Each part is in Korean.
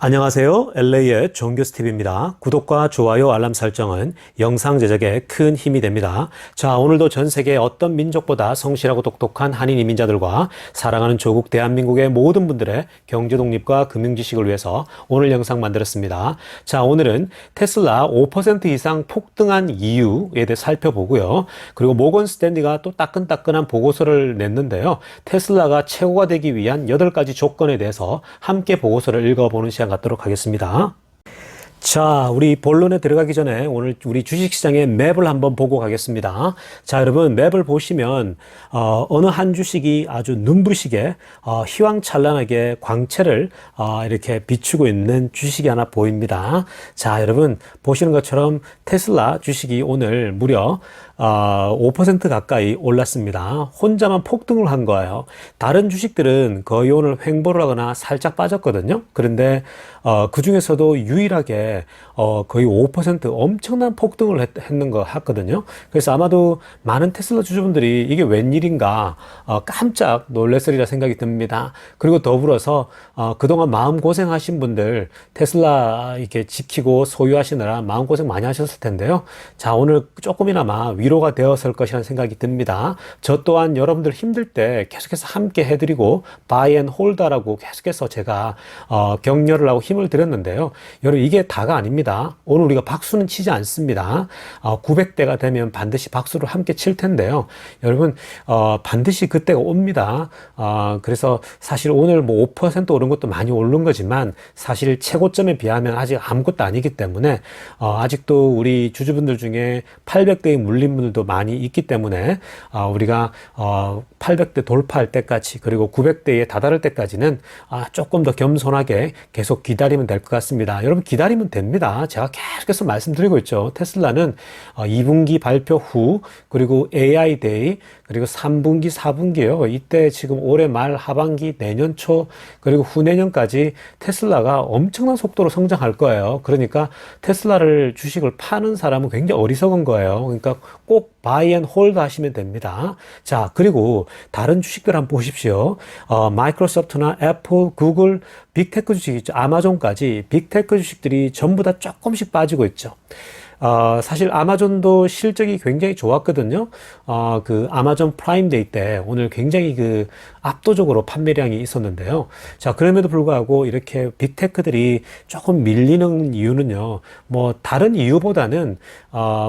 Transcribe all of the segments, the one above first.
안녕하세요. LA의 종교스TV입니다. 구독과 좋아요, 알람 설정은 영상 제작에 큰 힘이 됩니다. 자, 오늘도 전 세계 어떤 민족보다 성실하고 똑똑한 한인 이민자들과 사랑하는 조국 대한민국의 모든 분들의 경제 독립과 금융 지식을 위해서 오늘 영상 만들었습니다. 자, 오늘은 테슬라 5% 이상 폭등한 이유에 대해 살펴보고요. 그리고 모건 스탠리가 또 따끈따끈한 보고서를 냈는데요. 테슬라가 최고가 되기 위한 8가지 조건에 대해서 함께 보고서를 읽어보는 시간 갖도록 하겠습니다. 자, 우리 본론에 들어가기 전에 오늘 우리 주식시장의 맵을 한번 보고 가겠습니다. 자, 여러분 맵을 보시면 어느 한 주식이 아주 눈부시게 휘황찬란하게 광채를 이렇게 비추고 있는 주식이 하나 보입니다. 자, 여러분 보시는 것처럼 테슬라 주식이 오늘 무려 5% 가까이 올랐습니다. 혼자만 폭등을 한 거예요. 다른 주식들은 거의 오늘 횡보를 하거나 살짝 빠졌거든요. 그런데 그 중에서도 유일하게 거의 5% 엄청난 폭등을 했는 거 같거든요. 그래서 아마도 많은 테슬라 주주분들이 이게 웬일인가 깜짝 놀랐으리라 생각이 듭니다. 그리고 더불어서 그동안 마음고생하신 분들 테슬라 이렇게 지키고 소유하시느라 마음고생 많이 하셨을 텐데요. 자, 오늘 조금이나마 위로가 되었을 것이라는 생각이 듭니다. 저 또한 여러분들 힘들 때 계속해서 함께 해드리고 바이 앤 홀더라고 계속해서 제가 격려를 하고 힘을 드렸는데요. 여러분 이게 다가 아닙니다. 오늘 우리가 박수는 치지 않습니다. 900대가 되면 반드시 박수를 함께 칠 텐데요. 여러분 반드시 그때가 옵니다. 그래서 사실 오늘 뭐 5% 오른 것도 많이 오른 거지만 사실 최고점에 비하면 아직 아무것도 아니기 때문에 아직도 우리 주주분들 중에 800대에 물린 분들도 많이 있기 때문에 우리가 800대 돌파할 때까지 그리고 900대에 다다를 때까지는 조금 더 겸손하게 계속 기다리면 될 것 같습니다. 여러분 기다리면 됩니다. 제가 계속해서 말씀드리고 있죠. 테슬라는 2분기 발표 후 그리고 AI 데이 그리고 3분기, 4분기요. 이때 지금 올해 말 하반기, 내년 초 그리고 후내년까지 테슬라가 엄청난 속도로 성장할 거예요. 그러니까 테슬라를 주식을 파는 사람은 굉장히 어리석은 거예요. 그러니까 꼭 바이 앤 홀드 하시면 됩니다. 자, 그리고 다른 주식들 한번 보십시오. 마이크로소프트나 애플, 구글, 빅테크 주식 있죠. 아마존까지 빅테크 주식들이 전부 다 조금씩 빠지고 있죠. 사실 아마존도 실적이 굉장히 좋았거든요. 그 아마존 프라임 데이 때 오늘 굉장히 그 압도적으로 판매량이 있었는데요. 자, 그럼에도 불구하고 이렇게 빅테크들이 조금 밀리는 이유는요. 뭐 다른 이유보다는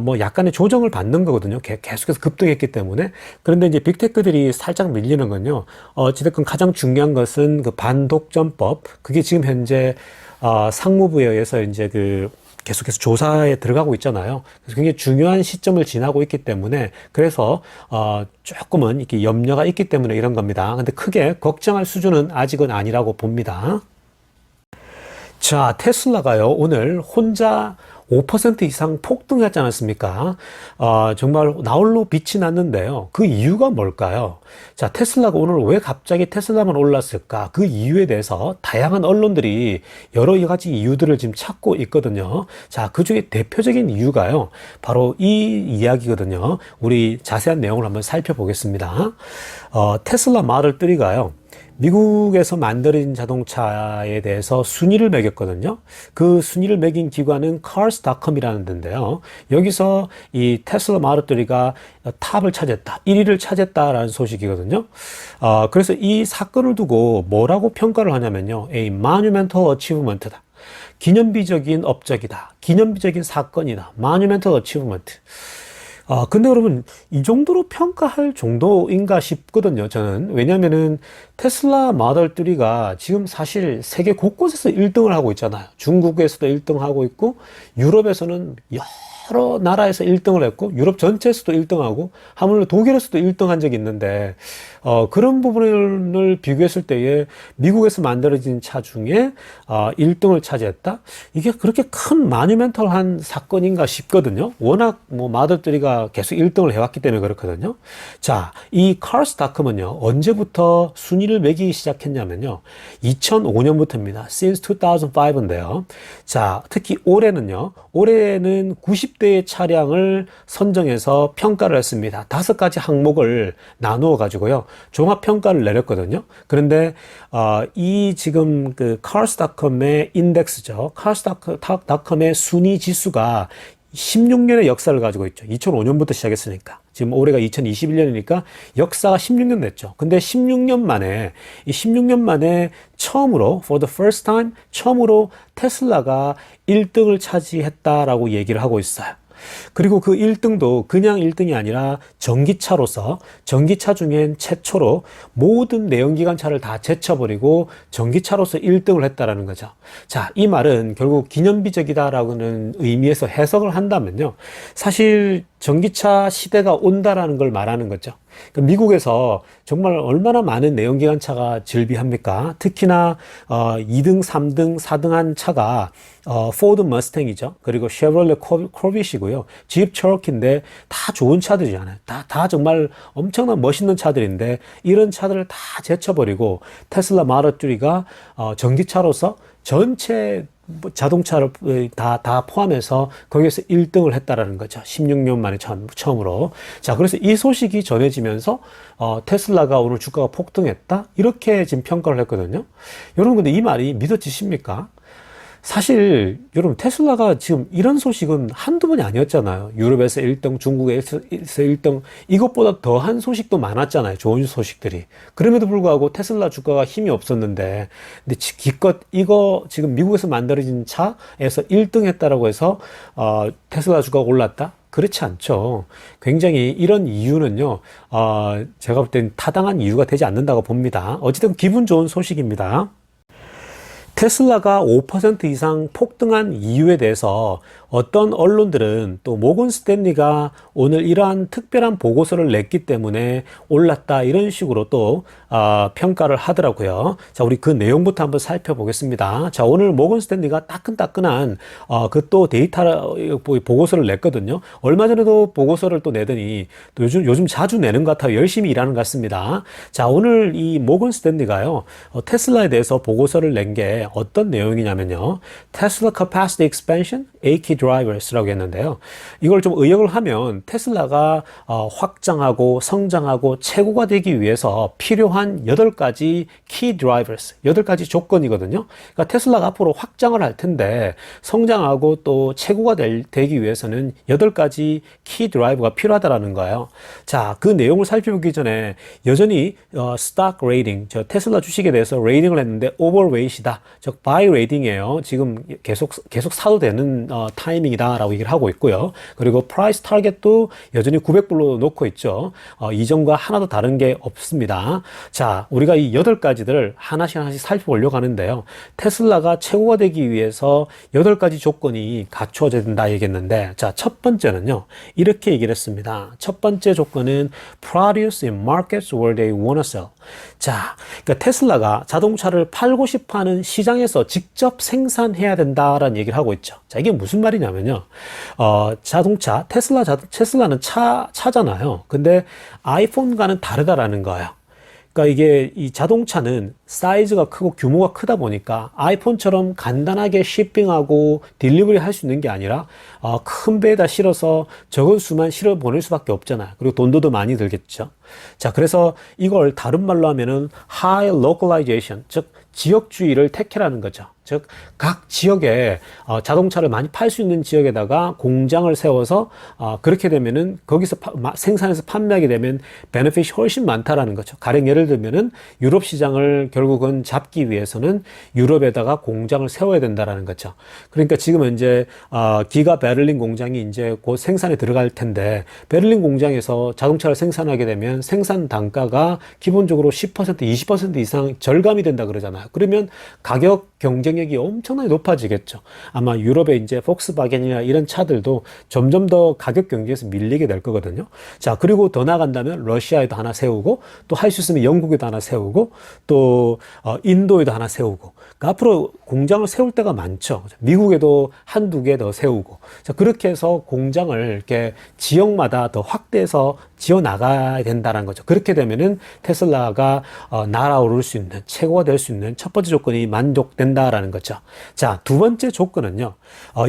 뭐 약간의 조정을 받는 거거든요. 계속해서 급등했기 때문에. 그런데 이제 빅테크들이 살짝 밀리는 건요. 어찌됐건 가장 중요한 것은 그 반독점법. 그게 지금 현재 상무부에 의해서 이제 계속해서 조사에 들어가고 있잖아요. 그래서 굉장히 중요한 시점을 지나고 있기 때문에 그래서 조금은 이렇게 염려가 있기 때문에 이런 겁니다. 근데 크게 걱정할 수준은 아직은 아니라고 봅니다. 자, 테슬라가요 오늘 혼자 5% 이상 폭등했지 않았습니까? 정말 나홀로 빛이 났는데요. 그 이유가 뭘까요? 자, 테슬라가 오늘 왜 갑자기 테슬라만 올랐을까? 그 이유에 대해서 다양한 언론들이 여러 가지 이유들을 지금 찾고 있거든요. 자, 그 중에 대표적인 이유가요. 바로 이 이야기거든요. 우리 자세한 내용을 한번 살펴보겠습니다. 테슬라 마들 3가요. 미국에서 만들어진 자동차에 대해서 순위를 매겼거든요. 그 순위를 매긴 기관은 cars.com이라는 데인데요. 여기서 이 테슬라 마들 3가 탑을 차지했다, 1위를 차지했다라는 소식이거든요. 그래서 이 사건을 두고 뭐라고 평가를 하냐면요. A monumental achievement다. 기념비적인 업적이다. 기념비적인 사건이다. monumental achievement. 근데 여러분, 이 정도로 평가할 정도인가 싶거든요, 저는. 왜냐면은, 테슬라 마들 3가 지금 사실 세계 곳곳에서 1등을 하고 있잖아요. 중국에서도 1등 하고 있고, 유럽에서는 여러 나라에서 1등을 했고, 유럽 전체에서도 1등하고, 하물며 독일에서도 1등 한 적이 있는데, 그런 부분을 비교했을 때에 미국에서 만들어진 차 중에 1등을 차지했다? 이게 그렇게 큰 마뉴멘털한 사건인가 싶거든요. 워낙 뭐 마들 3가 계속 1등을 해왔기 때문에 그렇거든요. 자, 이 cars.com은요, 언제부터 순위를 매기기 시작했냐면요, 2005년부터입니다. since 2005인데요. 자, 특히 올해는 90대 10대의 차량을 선정해서 평가를 했습니다. 5가지 항목을 나누어 가지고요. 종합 평가를 내렸거든요. 그런데 이 지금 그 cars.com의 인덱스죠. cars.com의 순위 지수가 16년의 역사를 가지고 있죠. 2005년부터 시작했으니까. 지금 올해가 2021년이니까 역사가 16년 됐죠. 근데 16년 만에, 이 16년 만에 처음으로, for the first time, 처음으로 테슬라가 1등을 차지했다라고 얘기를 하고 있어요. 그리고 그 1등도 그냥 1등이 아니라 전기차로서 전기차 중엔 최초로 모든 내연기관차를 다 제쳐버리고 전기차로서 1등을 했다라는 거죠. 자, 이 말은 결국 기념비적이다라는 의미에서 해석을 한다면요. 사실 전기차 시대가 온다라는 걸 말하는 거죠. 그러니까 미국에서 정말 얼마나 많은 내연기관차가 즐비합니까? 특히나 2등, 3등, 4등한 차가 포드 머스탱이죠. 그리고 쉐브롤레 코빗이고요. 집 체로키인데 다 좋은 차들이잖아요. 다 정말 엄청난 멋있는 차들인데 이런 차들을 다 제쳐버리고 테슬라 마더 3가 전기차로서 전체 자동차를 다 포함해서 거기에서 1등을 했다라는 거죠. 16년 만에 처음으로. 자, 그래서 이 소식이 전해지면서 테슬라가 오늘 주가가 폭등했다? 이렇게 지금 평가를 했거든요. 여러분, 근데 이 말이 믿어지십니까? 사실 여러분, 테슬라가 지금 이런 소식은 한두 번이 아니었잖아요. 유럽에서 1등, 중국에서 1등, 이것보다 더한 소식도 많았잖아요. 좋은 소식들이. 그럼에도 불구하고 테슬라 주가가 힘이 없었는데, 근데 기껏 이거 지금 미국에서 만들어진 차에서 1등 했다라고 해서 테슬라 주가가 올랐다? 그렇지 않죠. 굉장히 이런 이유는요, 제가 볼 땐 타당한 이유가 되지 않는다고 봅니다. 어쨌든 기분 좋은 소식입니다. 테슬라가 5% 이상 폭등한 이유에 대해서 어떤 언론들은 또 모건 스탠리가 오늘 이러한 특별한 보고서를 냈기 때문에 올랐다 이런 식으로 또 평가를 하더라고요. 자, 우리 그 내용부터 한번 살펴보겠습니다. 자, 오늘 모건 스탠리가 따끈따끈한 그 또 데이터 보고서를 냈거든요. 얼마 전에도 보고서를 또 내더니 또 요즘 자주 내는 것 같아요. 열심히 일하는 것 같습니다. 자, 오늘 이 모건 스탠리가요, 테슬라에 대해서 보고서를 낸 게 어떤 내용이냐면요. 테슬라 capacity expansion, A key drivers라고 했는데요. 이걸 좀 의역을 하면 테슬라가 확장하고 성장하고 최고가 되기 위해서 필요한 8가지 key drivers, 8가지 조건이거든요. 그러니까 테슬라가 앞으로 확장을 할 텐데 성장하고 또 최고가 되기 위해서는 8가지 key drive가 필요하다라는 거예요. 자, 그 내용을 살펴보기 전에 여전히 stock rating, 저 테슬라 주식에 대해서 레이팅을 했는데 overweight이다. 즉 buy rating이에요. 지금 계속 사도 되는 타이밍이다라고 얘기를 하고 있고요. 그리고 price target도 여전히 900불로 놓고 있죠. 이전과 하나도 다른 게 없습니다. 자, 우리가 이 8가지들 하나씩 살펴보려고 하는데요. 테슬라가 최고가 되기 위해서 8가지 조건이 갖추어져야 된다 얘기했는데, 자, 첫 번째는요, 이렇게 얘기를 했습니다. 첫 번째 조건은 produce in markets where they want to sell. 자, 그러니까 테슬라가 자동차를 팔고 싶어 하는 시장에서 직접 생산해야 된다라는 얘기를 하고 있죠. 자, 이게 무슨 말이냐면요. 테슬라는 차잖아요. 근데 아이폰과는 다르다라는 거예요. 그러니까 이게 이 자동차는 사이즈가 크고 규모가 크다 보니까 아이폰처럼 간단하게 shipping하고 딜리버리 할 수 있는 게 아니라 큰 배에다 실어서 적은 수만 실어 보낼 수밖에 없잖아요. 그리고 돈도 더 많이 들겠죠. 자, 그래서 이걸 다른 말로 하면은 high localization, 즉 지역주의를 택해라는 거죠. 즉 각 지역에 자동차를 많이 팔 수 있는 지역에다가 공장을 세워서 그렇게 되면은 거기서 생산해서 판매하게 되면 베네핏이 훨씬 많다라는 거죠. 가령 예를 들면은 유럽 시장을 결국은 잡기 위해서는 유럽에다가 공장을 세워야 된다라는 거죠. 그러니까 지금 현재 기가 베를린 공장이 이제 곧 생산에 들어갈 텐데, 베를린 공장에서 자동차를 생산하게 되면 생산 단가가 기본적으로 10%, 20% 이상 절감이 된다 그러잖아요. 그러면 가격 경쟁력이 엄청나게 높아지겠죠. 아마 유럽의 이제 폭스바겐이나 이런 차들도 점점 더 가격 경쟁에서 밀리게 될 거거든요. 자, 그리고 더 나아간다면 러시아에도 하나 세우고, 또 할 수 있으면 영국에도 하나 세우고, 또 인도에도 하나 세우고. 그러니까 앞으로 공장을 세울 때가 많죠. 미국에도 한두 개 더 세우고. 자, 그렇게 해서 공장을 이렇게 지역마다 더 확대해서 지어 나가야 된다는 거죠. 그렇게 되면은 테슬라가 날아오를 수 있는, 최고가 될 수 있는 첫 번째 조건이 만족된다라는 거죠. 자, 두 번째 조건은요.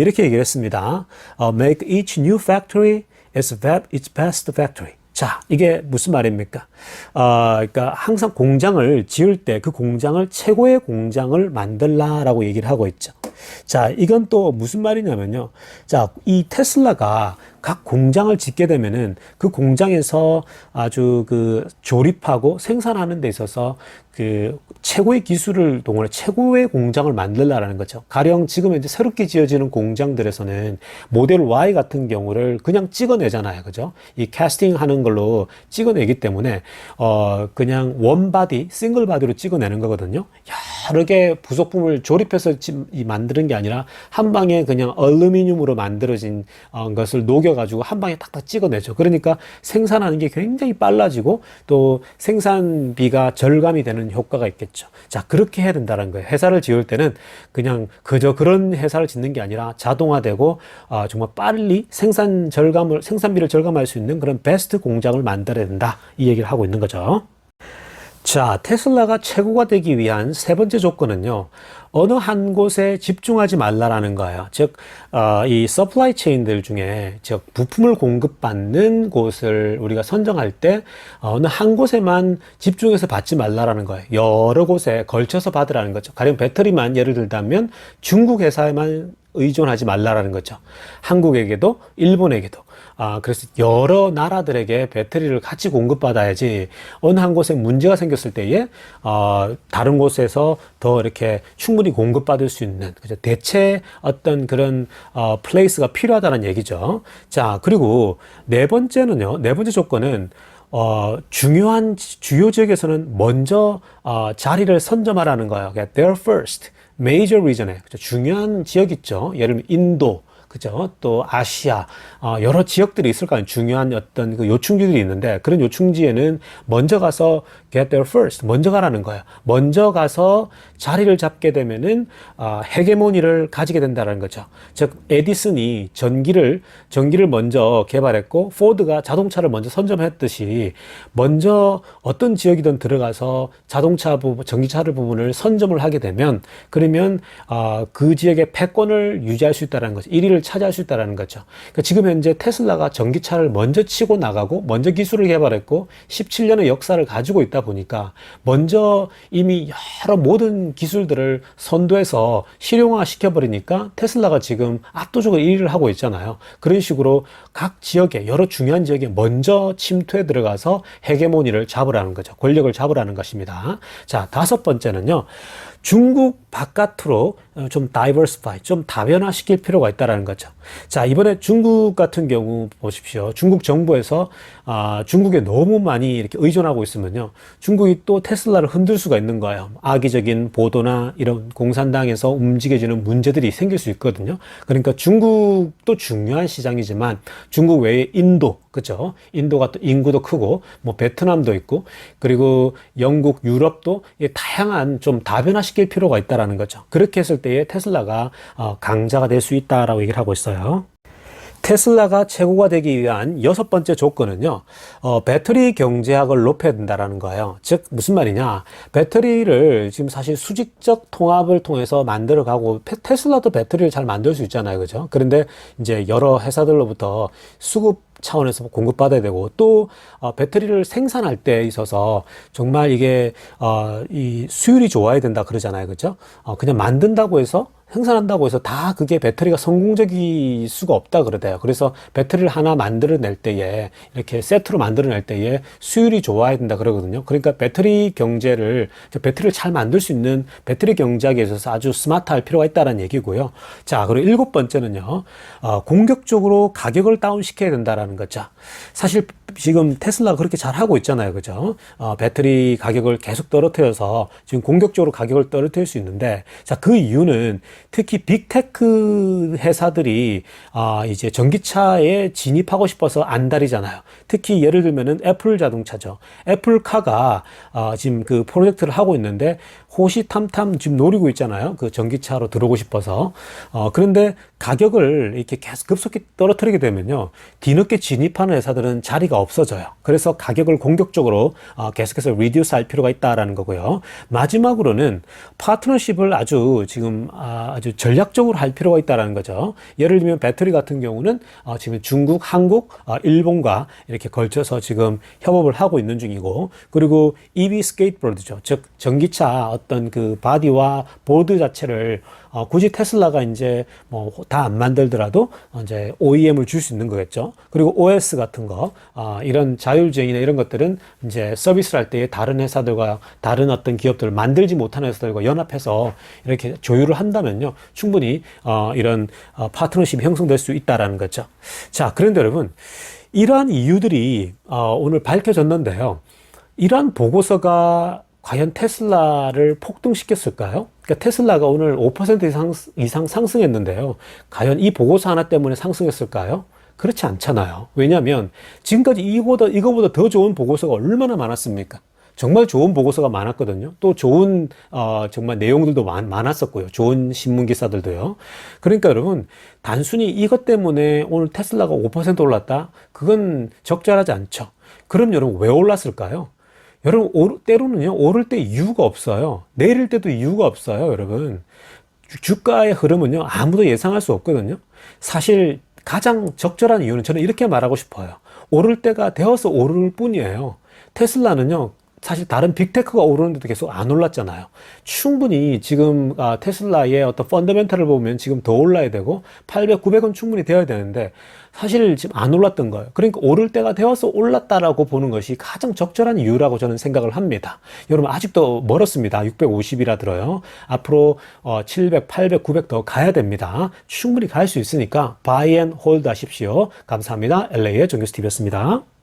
이렇게 얘기를 했습니다. Make each new factory its best factory. 자, 이게 무슨 말입니까? 그러니까 항상 공장을 지을 때 그 공장을 최고의 공장을 만들라라고 얘기를 하고 있죠. 자, 이건 또 무슨 말이냐면요. 자, 이 테슬라가 각 공장을 짓게 되면은 그 공장에서 아주 그 조립하고 생산하는 데 있어서 그 최고의 기술을 동원해 최고의 공장을 만들라라는 거죠. 가령 지금 이제 새롭게 지어지는 공장들에서는 모델 Y 같은 경우를 그냥 찍어내잖아요. 그죠? 이 캐스팅 하는 걸로 찍어내기 때문에, 그냥 원바디, 싱글 바디로 찍어내는 거거든요. 여러 개 부속품을 조립해서 만드는 게 아니라 한 방에 그냥 알루미늄으로 만들어진 것을 녹여가지고 한 방에 탁탁 찍어내죠. 그러니까 생산하는 게 굉장히 빨라지고 또 생산비가 절감이 되는 효과가 있겠죠. 자, 그렇게 해야 된다는 거예요. 회사를 지을 때는 그냥 그저 그런 회사를 짓는 게 아니라 자동화되고 정말 빨리 생산비를 절감할 수 있는 그런 베스트 공장을 만들어야 된다. 이 얘기를 하고 있는 거죠. 자, 테슬라가 최고가 되기 위한 세 번째 조건은요, 어느 한 곳에 집중하지 말라라는 거예요. 즉, 이 서플라이 체인들 중에, 즉, 부품을 공급받는 곳을 우리가 선정할 때, 어느 한 곳에만 집중해서 받지 말라라는 거예요. 여러 곳에 걸쳐서 받으라는 거죠. 가령 배터리만 예를 들자면 중국 회사에만 의존하지 말라라는 거죠. 한국에게도, 일본에게도. 그래서 여러 나라들에게 배터리를 같이 공급받아야지 어느 한 곳에 문제가 생겼을 때에, 다른 곳에서 더 이렇게 충분히 공급받을 수 있는, 그죠? 대체 어떤 그런, 플레이스가 필요하다는 얘기죠. 자, 그리고 네 번째는요, 네 번째 조건은, 중요한 주요 지역에서는 먼저, 자리를 선점하라는 거예요. 그러니까 their first, major region에, 그죠? 중요한 지역 있죠. 예를 들면 인도, 그죠? 또 아시아, 여러 지역들이 있을 거 아니에요. 중요한 어떤 그 요충지들이 있는데, 그런 요충지에는 먼저 가서 get there first, 먼저 가라는 거예요. 먼저 가서 자리를 잡게 되면은, 헤게모니를 가지게 된다는 거죠. 즉, 에디슨이 전기를 먼저 개발했고, 포드가 자동차를 먼저 선점했듯이, 먼저 어떤 지역이든 들어가서 전기차를 부분을 선점을 하게 되면, 그러면, 그 지역의 패권을 유지할 수 있다는 거죠. 1위를 차지할 수 있다는 거죠. 그러니까 지금 현재 테슬라가 전기차를 먼저 치고 나가고 먼저 기술을 개발했고 17년의 역사를 가지고 있다 보니까 먼저 이미 여러 모든 기술들을 선도해서 실용화 시켜버리니까 테슬라가 지금 압도적으로 1위를 하고 있잖아요. 그런 식으로 각 지역에, 여러 중요한 지역에 먼저 침투해 들어가서 헤게모니를 잡으라는 거죠. 권력을 잡으라는 것입니다. 자, 다섯 번째는요. 중국 바깥으로 좀 다이버시파이, 좀 다변화시킬 필요가 있다는 거죠. 자, 이번에 중국 같은 경우 보십시오. 중국 정부에서 중국에 너무 많이 이렇게 의존하고 있으면요, 중국이 또 테슬라를 흔들 수가 있는 거예요. 악의적인 보도나 이런 공산당에서 움직여지는 문제들이 생길 수 있거든요. 그러니까 중국도 중요한 시장이지만 중국 외에 인도, 그죠? 인도가 또 인구도 크고 뭐 베트남도 있고, 그리고 영국, 유럽도 다양한 좀 다변화시킬 필요가 있다라는 거죠. 그렇게 했을 때에 테슬라가 강자가 될 수 있다라고 얘기를 하고 있어요. 테슬라가 최고가 되기 위한 여섯 번째 조건은요, 배터리 경제학을 높여야 된다라는 거예요. 즉, 무슨 말이냐. 배터리를 지금 사실 수직적 통합을 통해서 만들어가고, 테슬라도 배터리를 잘 만들 수 있잖아요. 그죠? 그런데 이제 여러 회사들로부터 수급 차원에서 공급받아야 되고, 또 배터리를 생산할 때 있어서 정말 이게 이 수율이 좋아야 된다 그러잖아요. 그죠? 그냥 만든다고 해서, 생산한다고 해서 다 그게 배터리가 성공적일 수가 없다 그러대요. 그래서 배터리를 하나 만들어낼 때에, 이렇게 세트로 만들어낼 때에 수율이 좋아야 된다 그러거든요. 그러니까 배터리를 잘 만들 수 있는 배터리 경제학에 있어서 아주 스마트할 필요가 있다는 얘기고요. 자, 그리고 일곱 번째는요, 공격적으로 가격을 다운시켜야 된다라는 거죠. 사실 지금 테슬라가 그렇게 잘 하고 있잖아요. 그죠? 배터리 가격을 계속 떨어뜨려서 지금 공격적으로 가격을 떨어뜨릴 수 있는데, 자, 그 이유는 특히 빅테크 회사들이 이제 전기차에 진입하고 싶어서 안달이잖아요. 특히 예를 들면은 애플 자동차죠. 애플카가 지금 그 프로젝트를 하고 있는데 호시탐탐 지금 노리고 있잖아요. 그 전기차로 들어오고 싶어서. 그런데 가격을 이렇게 계속 급속히 떨어뜨리게 되면요. 뒤늦게 진입하는 회사들은 자리가 없어져요. 그래서 가격을 공격적으로 계속해서 리듀스 할 필요가 있다라는 거고요. 마지막으로는 파트너십을 아주 지금 아주 전략적으로 할 필요가 있다라는 거죠. 예를 들면 배터리 같은 경우는 지금 중국, 한국, 일본과 이렇게 걸쳐서 지금 협업을 하고 있는 중이고, 그리고 EV 스케이트보드죠. 즉 전기차 어떤 그 바디와 보드 자체를 굳이 테슬라가 이제 뭐 다 안 만들더라도 이제 OEM을 줄 수 있는 거겠죠. 그리고 OS 같은 거, 이런 자율주행이나 이런 것들은 이제 서비스를 할 때에 다른 회사들과 다른 어떤 기업들을 만들지 못하는 회사들과 연합해서 이렇게 조율을 한다면요. 충분히 이런 파트너십이 형성될 수 있다라는 거죠. 자, 그런데 여러분, 이러한 이유들이 오늘 밝혀졌는데요. 이러한 보고서가 과연 테슬라를 폭등시켰을까요? 그러니까 테슬라가 오늘 5% 이상 상승했는데요. 과연 이 보고서 하나 때문에 상승했을까요? 그렇지 않잖아요. 왜냐하면 지금까지 이거보다 더 좋은 보고서가 얼마나 많았습니까? 정말 좋은 보고서가 많았거든요. 또 좋은 정말 내용들도 많았었고요. 좋은 신문 기사들도요. 그러니까 여러분, 단순히 이것 때문에 오늘 테슬라가 5% 올랐다? 그건 적절하지 않죠. 그럼 여러분 왜 올랐을까요? 여러분, 때로는요, 오를 때 이유가 없어요. 내릴 때도 이유가 없어요, 여러분. 주가의 흐름은요, 아무도 예상할 수 없거든요. 사실 가장 적절한 이유는 저는 이렇게 말하고 싶어요. 오를 때가 되어서 오를 뿐이에요. 테슬라는요, 사실 다른 빅테크가 오르는데도 계속 안 올랐잖아요. 충분히 지금 테슬라의 어떤 펀더멘탈을 보면 지금 더 올라야 되고 800, 900원 충분히 되어야 되는데 사실 지금 안 올랐던 거예요. 그러니까 오를 때가 되어서 올랐다라고 보는 것이 가장 적절한 이유라고 저는 생각을 합니다. 여러분 아직도 멀었습니다. 650이라 들어요. 앞으로 700, 800, 900 더 가야 됩니다. 충분히 갈 수 있으니까 buy and hold 하십시오. 감사합니다. LA의 정교수TV였습니다.